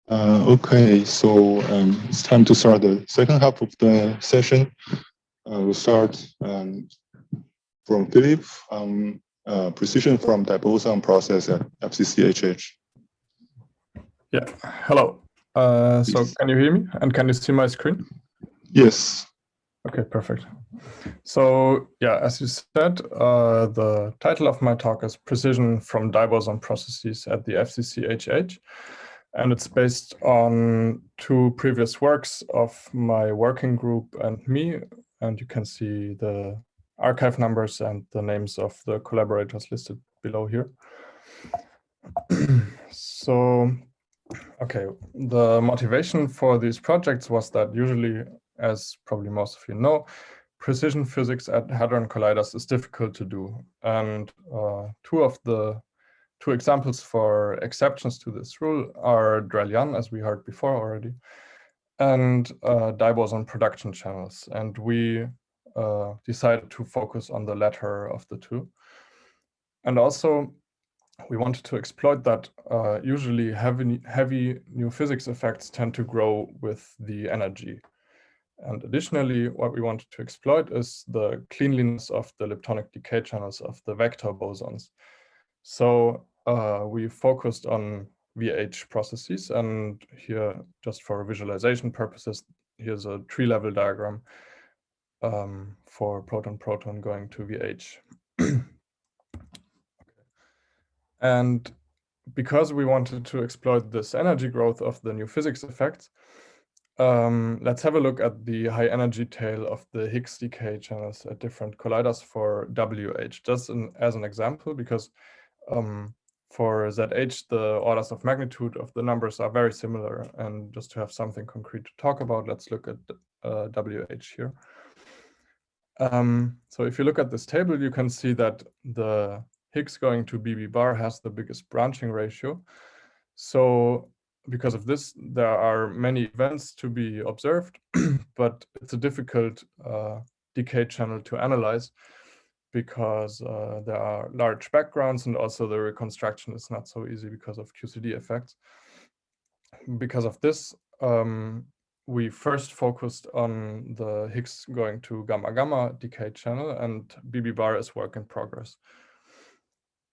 Okay, so it's time to start the second half of the session. We'll start from Philipp, precision from Diboson process at FCC-hh. Yeah, hello. So can you hear me and can you see my screen? Yes. Okay, perfect. So yeah, as you said, the title of my talk is Precision from Diboson Processes at the FCC-hh. And it's based on two previous works of my working group and me. And you can see the archive numbers and the names of the collaborators listed below here. So, okay, the motivation for these projects was that usually, as probably most of you know, precision physics at hadron colliders is difficult to do. And two examples for exceptions to this rule are Drell-Yan, as we heard before already, and Diboson production channels. And we decided to focus on the latter of the two. And also, we wanted to exploit that usually heavy new physics effects tend to grow with the energy. And additionally, what we wanted to exploit is the cleanliness of the leptonic decay channels of the vector bosons. So we focused on VH processes, and here, just for visualization purposes, here's a tree-level diagram for proton-proton going to VH. And because we wanted to exploit this energy growth of the new physics effects, let's have a look at the high energy tail of the Higgs decay channels at different colliders for WH, just as an example, because for ZH, the orders of magnitude of the numbers are very similar. And just to have something concrete to talk about, let's look at WH here. So if you look at this table, you can see that the Higgs going to BB bar has the biggest branching ratio. So because of this, there are many events to be observed, but it's a difficult decay channel to analyze because there are large backgrounds, and also the reconstruction is not so easy because of QCD effects. Because of this, we first focused on the Higgs going to gamma-gamma decay channel, and BB bar is work in progress.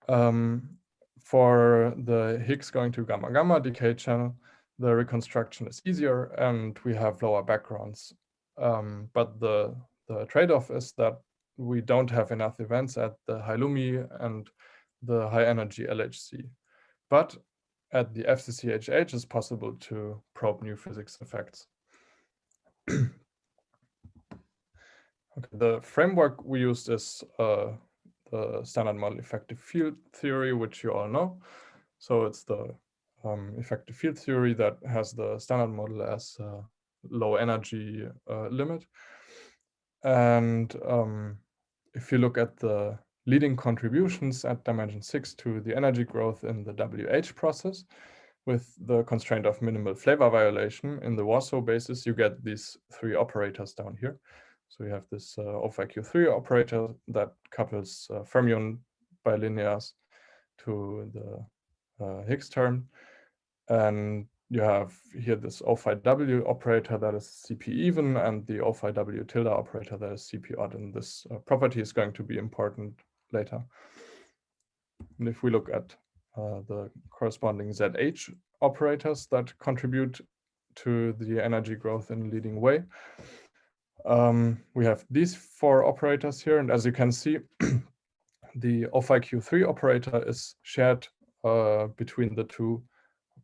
For the Higgs going to gamma-gamma decay channel, the reconstruction is easier and we have lower backgrounds. But the trade-off is that we don't have enough events at the high Lumi and the high energy LHC. But at the FCC-hh, it's possible to probe new physics effects. Okay, the framework we used is the standard model effective field theory, which you all know. So it's the effective field theory that has the standard model as low energy limit. And if you look at the leading contributions at dimension 6 to the energy growth in the WH process, with the constraint of minimal flavor violation in the Warsaw basis, you get these three operators down here. So you have this O5Q3 operator that couples fermion bilinears to the Higgs term. And you have here this O5W operator that is CP even, and the O5W tilde operator that is CP odd. And this property is going to be important later. And if we look at the corresponding ZH operators that contribute to the energy growth in a leading way, we have these four operators here. And as you can see, the O5Q3 operator is shared between the two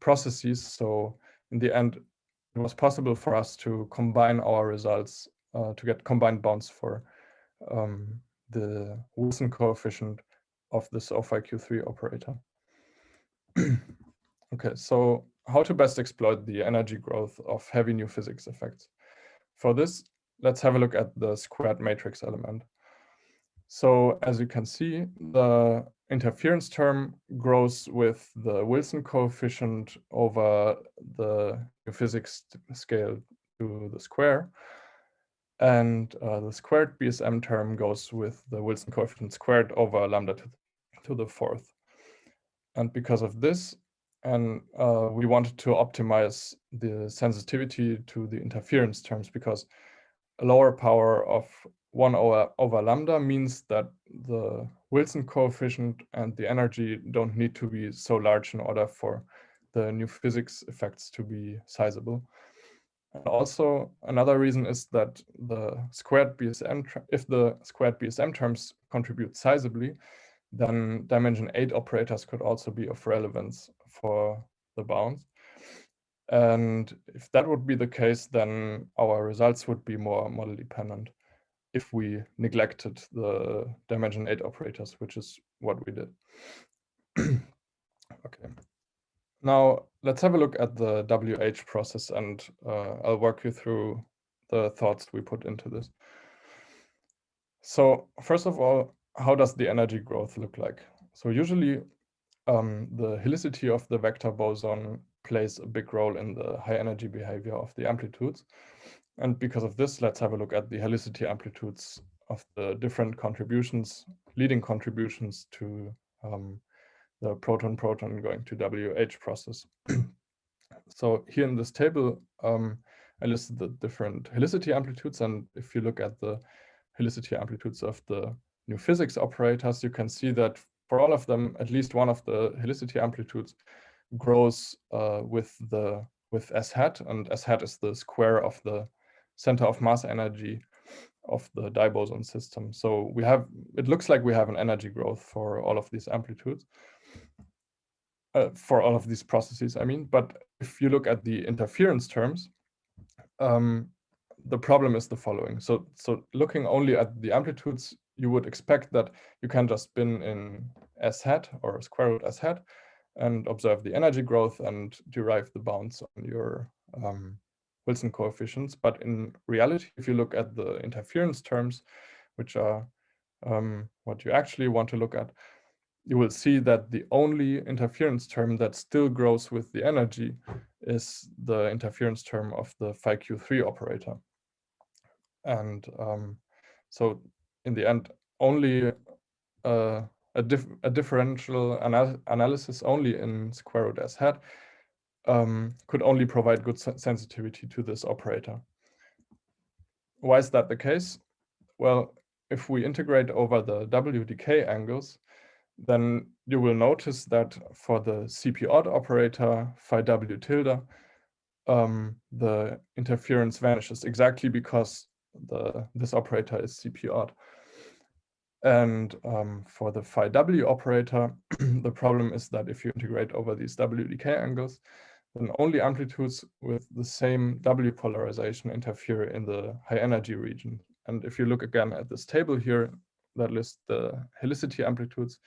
processes. So in the end, it was possible for us to combine our results to get combined bounds for the Wilson coefficient of this O5Q3 operator. Okay, so how to best exploit the energy growth of heavy new physics effects? For this, let's have a look at the squared matrix element. So as you can see, the interference term grows with the Wilson coefficient over the new physics scale to the square. And the squared BSM term goes with the Wilson coefficient squared over lambda to the fourth. And because of this, And we wanted to optimize the sensitivity to the interference terms, because a lower power of 1 over lambda means that the Wilson coefficient and the energy don't need to be so large in order for the new physics effects to be sizable. And also another reason is that the squared BSM, if the squared BSM terms contribute sizably, then dimension 8 operators could also be of relevance for the bounds. And if that would be the case, then our results would be more model dependent if we neglected the dimension 8 operators, which is what we did. Okay. Now let's have a look at the WH process, and I'll walk you through the thoughts we put into this. So first of all, how does the energy growth look like? So usually the helicity of the vector boson plays a big role in the high energy behavior of the amplitudes. And because of this, let's have a look at the helicity amplitudes of the different contributions, leading contributions to the proton-proton going to WH process. So here in this table, I listed the different helicity amplitudes. And if you look at the helicity amplitudes of the new physics operators, you can see that for all of them, at least one of the helicity amplitudes grows with S hat, and S hat is the square of the center of mass energy of the Diboson system. So we have, it looks like we have an energy growth for all of these amplitudes, for all of these processes, I mean. But if you look at the interference terms, the problem is the following. So looking only at the amplitudes, you would expect that you can just spin in S hat or square root S hat and observe the energy growth and derive the bounds on your Wilson coefficients. But in reality, if you look at the interference terms, which are what you actually want to look at, you will see that the only interference term that still grows with the energy is the interference term of the phi q3 operator. And so in the end, only a differential analysis only in square root S hat could only provide good sensitivity to this operator. Why is that the case? Well, if we integrate over the W decay angles, then you will notice that for the CP odd operator phi W tilde, the interference vanishes exactly because this operator is CP odd. And for the phi W operator, the problem is that if you integrate over these W decay angles, then only amplitudes with the same W polarization interfere in the high energy region. And if you look again at this table here that lists the helicity amplitudes,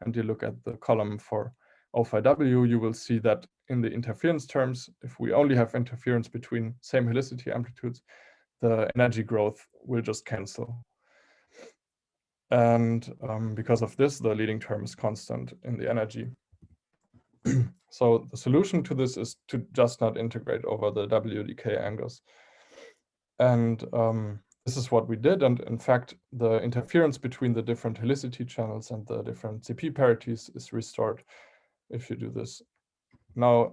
and you look at the column for O phi W, you will see that in the interference terms, if we only have interference between same helicity amplitudes, the energy growth will just cancel. And because of this, the leading term is constant in the energy. So the solution to this is to just not integrate over the W decay angles. And this is what we did. And in fact, the interference between the different helicity channels and the different CP parities is restored if you do this. Now,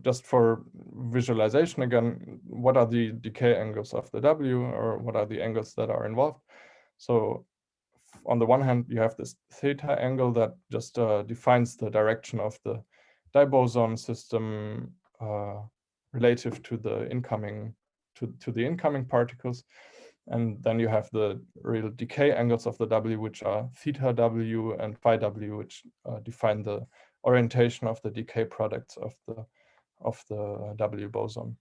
just for visualization again, what are the decay angles of the W, or what are the angles that are involved? So on the one hand, you have this theta angle that just defines the direction of the Diboson system relative to the incoming to the incoming particles. And then you have the real decay angles of the W, which are theta W and phi W, which define the orientation of the decay products of the W boson.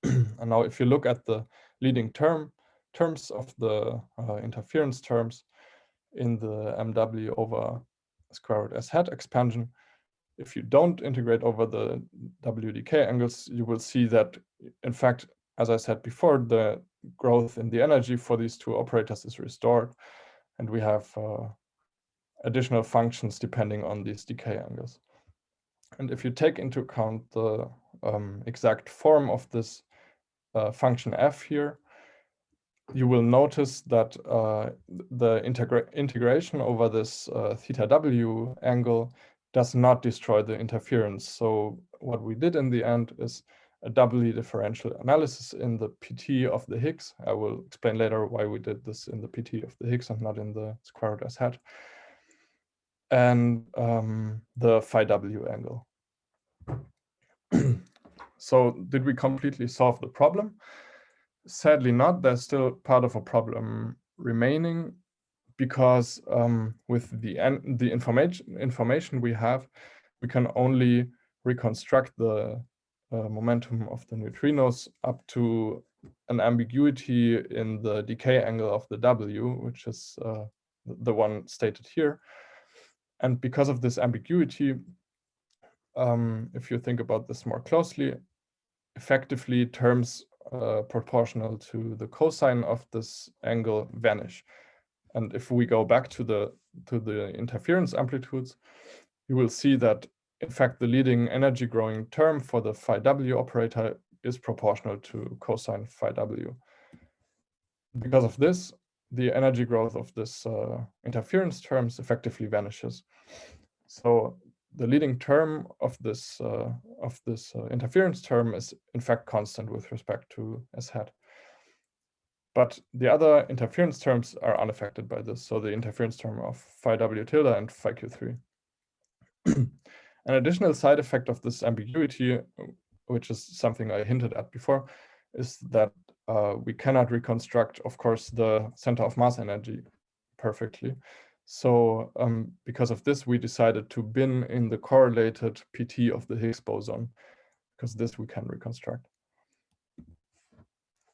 And now if you look at the leading terms of the interference terms in the MW over square root S hat expansion, if you don't integrate over the W decay angles, you will see that, in fact, as I said before, the growth in the energy for these two operators is restored, and we have additional functions depending on these decay angles. And if you take into account the exact form of this function f here, you will notice that the integration over this theta w angle does not destroy the interference. So what we did in the end is a doubly differential analysis in the PT of the Higgs. I will explain later why we did this in the PT of the Higgs and not in the square root S hat. And the phi W angle. So did we completely solve the problem? Sadly not. There's still part of a problem remaining, because with the information we have, we can only reconstruct the momentum of the neutrinos up to an ambiguity in the decay angle of the W, which is the one stated here. And because of this ambiguity, if you think about this more closely, effectively terms proportional to the cosine of this angle vanish. And if we go back to the interference amplitudes, you will see that in fact the leading energy growing term for the phi W operator is proportional to cosine phi W. Because of this, the energy growth of this interference terms effectively vanishes. So the leading term of this interference term is in fact constant with respect to S hat. But the other interference terms are unaffected by this. So the interference term of phi W tilde and phi Q3. An additional side effect of this ambiguity, which is something I hinted at before, is that we cannot reconstruct, of course, the center of mass energy perfectly. So because of this, we decided to bin in the correlated PT of the Higgs boson, because this we can reconstruct.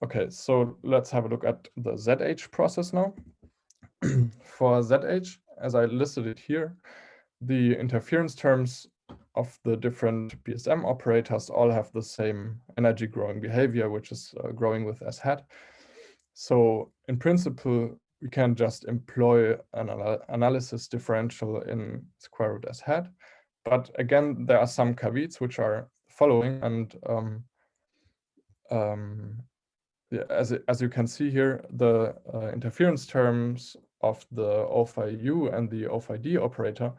Okay, so let's have a look at the ZH process now. For ZH, as I listed it here, the interference terms of the different BSM operators all have the same energy growing behavior, which is growing with S hat. So in principle, we can just employ an analysis differential in square root S hat. But again, there are some caveats which are following, and as you can see here, the interference terms of the O phi U and the O phi D operator,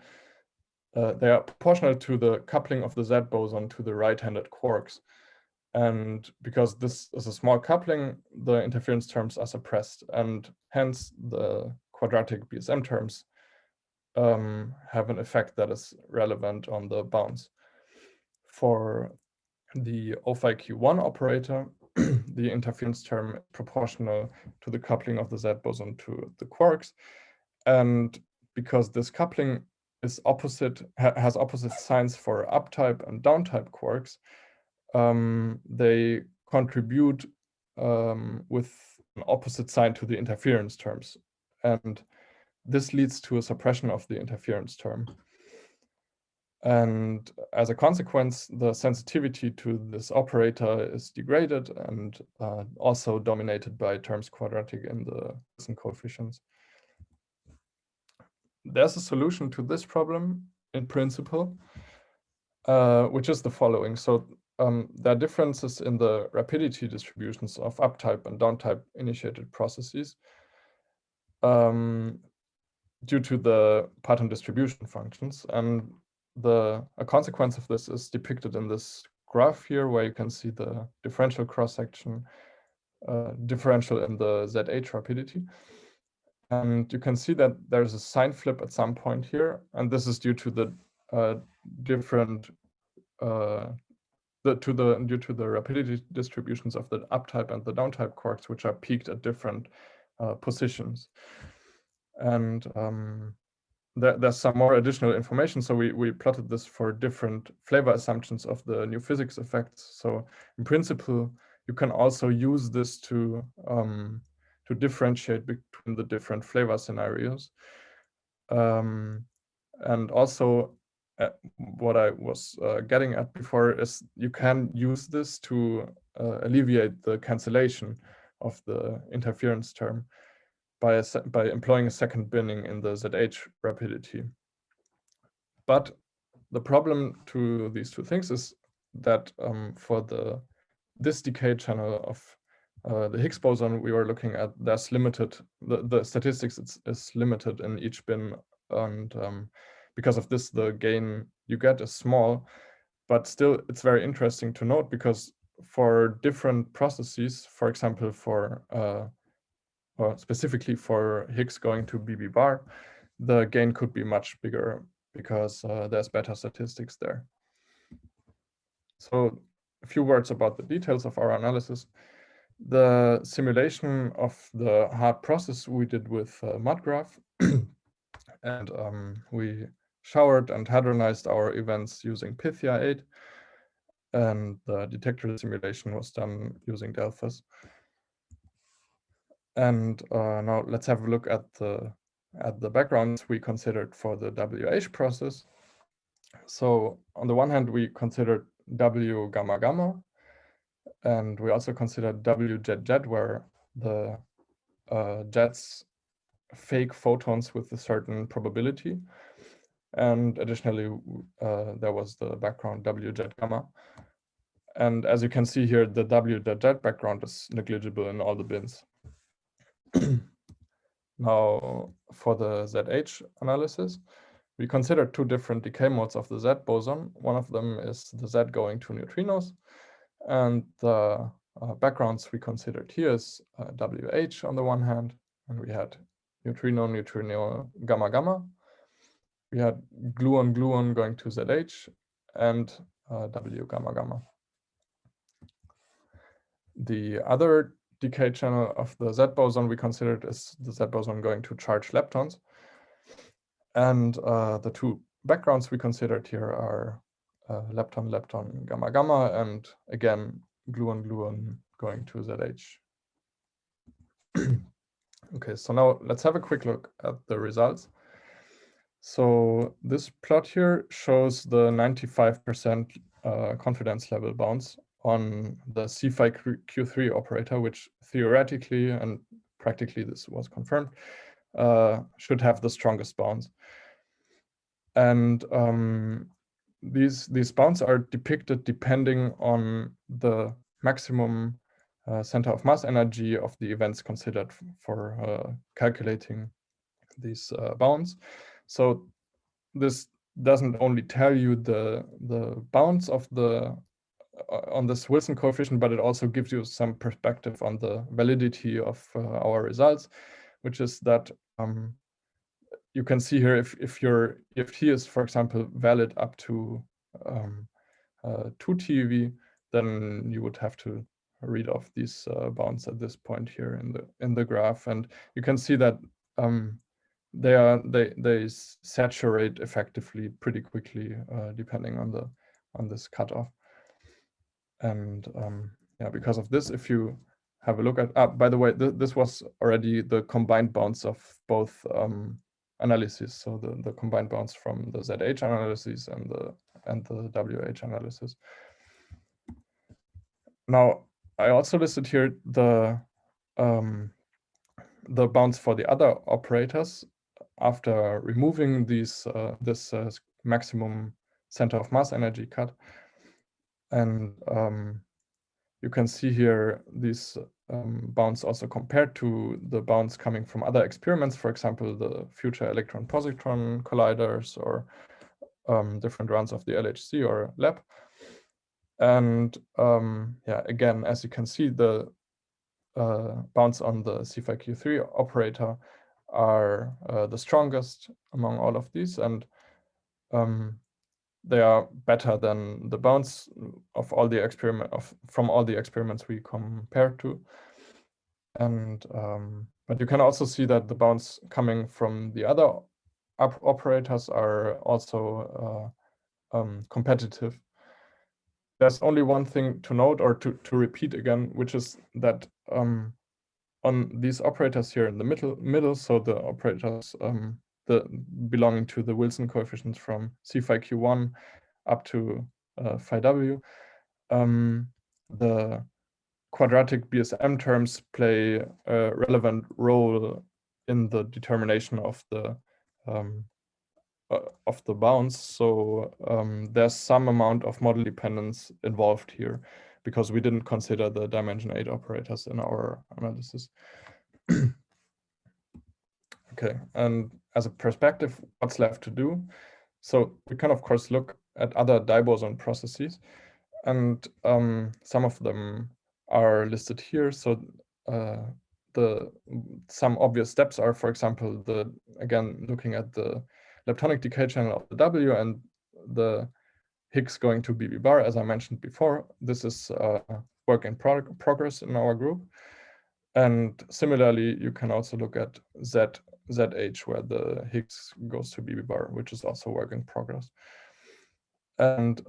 they are proportional to the coupling of the Z boson to the right-handed quarks. And because this is a small coupling, the interference terms are suppressed, and hence the quadratic BSM terms have an effect that is relevant on the bounds. For the O phi Q1 operator, the interference term is proportional to the coupling of the Z boson to the quarks. And because this coupling is has opposite signs for up-type and down-type quarks, they contribute with an opposite sign to the interference terms. And this leads to a suppression of the interference term. And as a consequence, the sensitivity to this operator is degraded and also dominated by terms quadratic in the Wilson coefficients. There's a solution to this problem in principle, which is the following. So there are differences in the rapidity distributions of up-type and down-type initiated processes due to the pattern distribution functions. And a consequence of this is depicted in this graph here, where you can see the differential cross-section differential in the ZH rapidity. And you can see that there's a sign flip at some point here, and this is due to the due to the rapidity distributions of the up-type and the down-type quarks, which are peaked at different positions. And there's some more additional information. So we plotted this for different flavor assumptions of the new physics effects. So in principle, you can also use this to differentiate between the different flavor scenarios. And also, what I was getting at before is you can use this to alleviate the cancellation of the interference term by employing a second binning in the ZH rapidity. But the problem to these two things is that for this decay channel of the Higgs boson we were looking at, there's limited, the statistics is limited in each bin, and because of this, the gain you get is small, but still it's very interesting to note, because for different processes, for example, or specifically for Higgs going to BB bar, the gain could be much bigger because there's better statistics there. So a few words about the details of our analysis. The simulation of the hard process we did with MudGraph, and we showered and hadronized our events using Pythia 8, and the detector simulation was done using Delphos. And now let's have a look at the backgrounds we considered for the WH process. So on the one hand, we considered W gamma gamma, and we also considered W jet jet, where the jets fake photons with a certain probability. And additionally, there was the background W jet gamma. And as you can see here, the W jet jet background is negligible in all the bins. Now, for the ZH analysis, we considered two different decay modes of the Z boson. One of them is the Z going to neutrinos, and the backgrounds we considered here is WH on the one hand, and we had neutrino, neutrino, gamma, gamma. We had gluon, gluon going to ZH, and W gamma, gamma. The other decay channel of the Z boson we considered is the Z boson going to charged leptons. And the two backgrounds we considered here are lepton, lepton, gamma, gamma, and again, gluon, gluon going to ZH. Okay, so now let's have a quick look at the results. So this plot here shows the 95% confidence level bounds on the C phi Q3 operator, which theoretically and practically this was confirmed, should have the strongest bounds. And these bounds are depicted depending on the maximum center of mass energy of the events considered for calculating these bounds. So this doesn't only tell you the bounds of on this Wilson coefficient, but it also gives you some perspective on the validity of our results, which is that you can see here if your EFT is, for example, valid up to 2 TeV, then you would have to read off these bounds at this point here in the graph, and you can see that they saturate effectively pretty quickly depending on this cutoff. And yeah, because of this, if you have a look at, by the way, this was already the combined bounds of both analysis, so the combined bounds from the ZH analysis and the WH analysis. Now, I also listed here the bounds for the other operators after removing this maximum center of mass energy cut. And you can see here these bounds also compared to the bounds coming from other experiments, for example, the future electron-positron colliders or different runs of the LHC or lab. And yeah, again, as you can see, the bounds on the C phi Q3 operator are the strongest among all of these, and they are better than the bounds of all the from all the experiments we compared to. And but you can also see that the bounds coming from the other operators are also competitive. There's only one thing to note, or to repeat again, which is that on these operators here in the middle, so the operators belonging to the Wilson coefficients from C phi Q1 up to phi W, the quadratic BSM terms play a relevant role in the determination of the bounds. So there's some amount of model dependence involved here, because we didn't consider the dimension 8 operators in our analysis. Okay, and as a perspective, what's left to do? So we can, of course, look at other Diboson processes, and some of them are listed here. So some obvious steps are, for example, again, looking at the leptonic decay channel of the W and the Higgs going to BB bar, as I mentioned before. This is work in progress in our group. And similarly, you can also look at ZH, where the Higgs goes to BB bar, which is also work in progress. And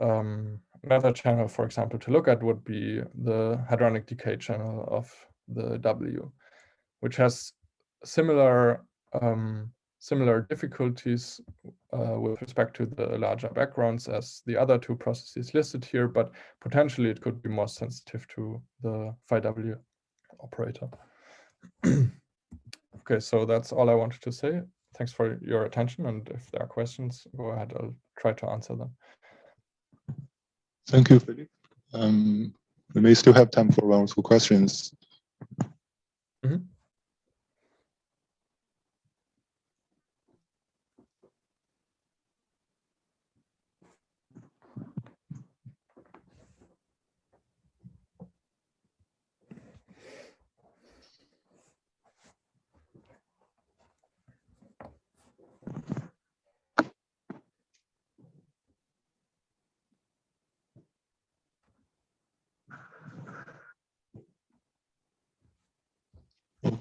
another channel, for example, to look at would be the hadronic decay channel of the W, which has similar difficulties with respect to the larger backgrounds as the other two processes listed here, but potentially it could be more sensitive to the phi W operator. Okay, so that's all I wanted to say. Thanks for your attention, and if there are questions, go ahead, I'll try to answer them. Thank you, Philipp. We may still have time for 1 or 2 questions. Mm-hmm.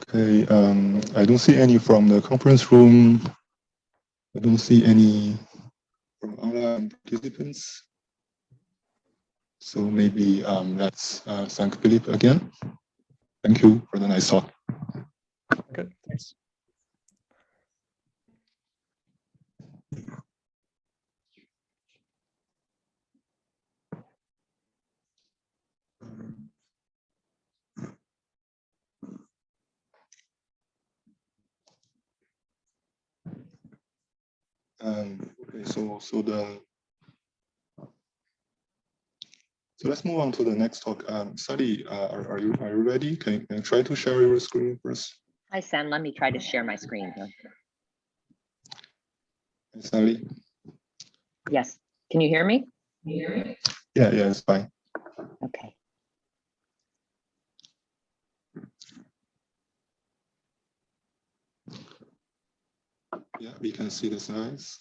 Okay, I don't see any from the conference room. I don't see any from online participants. So maybe let's thank Philipp again. Thank you for the nice talk. Okay, thanks. Okay, so let's move on to the next talk. Sally, are you ready? Can you try to share your screen first? Hi, Sam. Let me try to share my screen here. Hey, Sally. Yes. Can you hear me? Yeah, it's fine. Okay. Yeah, we can see the slides.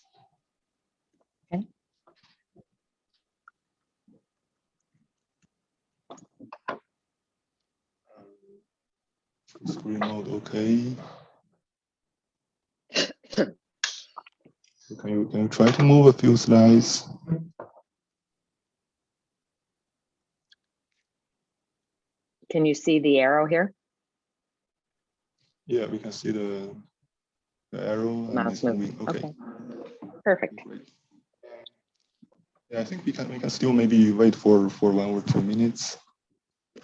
Okay. Screen mode, okay. Can you try to move a few slides? Can you see the arrow here? Yeah, we can see the arrow. Mouse moving. Okay. Perfect. Yeah, I think we can still maybe wait for 1 or 2 minutes.